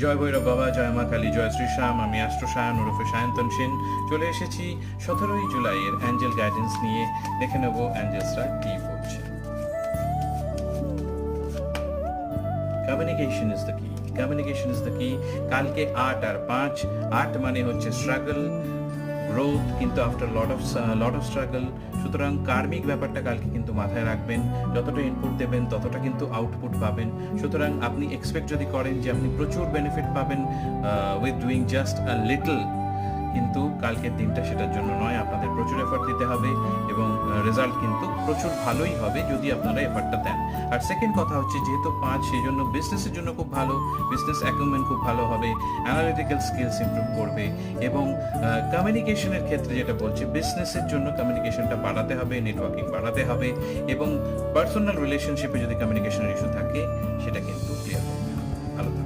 জয় ভৈরব বাবা, জয় মা কালী, জয় শ্রীশ্যাম। আমি অ্যাস্ট্রো সায়ন ওরফে সায়ন্তন সেন চলে এসেছি 17ই জুলাইয়ের অ্যাঞ্জেল গাইডেন্স নিয়ে। দেখে নেব অ্যাঞ্জেলসরা কি বলছে। কমিউনিকেশন ইজ দ্য কি, কমিউনিকেশন ইজ দ্য কি। কালকে 8 আর 5, 8 মানে হচ্ছে স্ট্রাগল, গ্রোথ, কিন্তু আফটার লট অফ স্ট্রাগল। সুতরাং কার্মিক ব্যাপারটা কালকে কিন্তু মাথায় রাখবেন। যতটা ইনপুট দেবেন ততটা কিন্তু আউটপুট পাবেন। সুতরাং আপনি এক্সপেক্ট যদি করেন যে আপনি প্রচুর বেনিফিট পাবেন with doing just a little, কিন্তু কালকের দিনটা সেটার জন্য নয়। আপনাদের প্রচুর এফর্ট দিতে হবে এবং রেজাল্ট কিন্তু প্রচুর ভালোই হবে যদি আপনারা এফর্টটা দেন। আর সেকেন্ড কথা হচ্ছে, যেহেতু 5, সেই জন্য বিজনেসের জন্য খুব ভালো, বিজনেস অ্যাকুইপমেন্ট খুব ভালো হবে, অ্যানালিটিক্যাল স্কিলস ইমপ্রুভ করবে এবং কমিউনিকেশনের ক্ষেত্রে যেটা বলছি, বিজনেসের জন্য কমিউনিকেশনটা বাড়াতে হবে, নেটওয়ার্কিং বাড়াতে হবে এবং পার্সোনাল রিলেশনশিপে যদি কমিউনিকেশনের ইস্যু থাকে সেটা কিন্তু ক্লিয়ার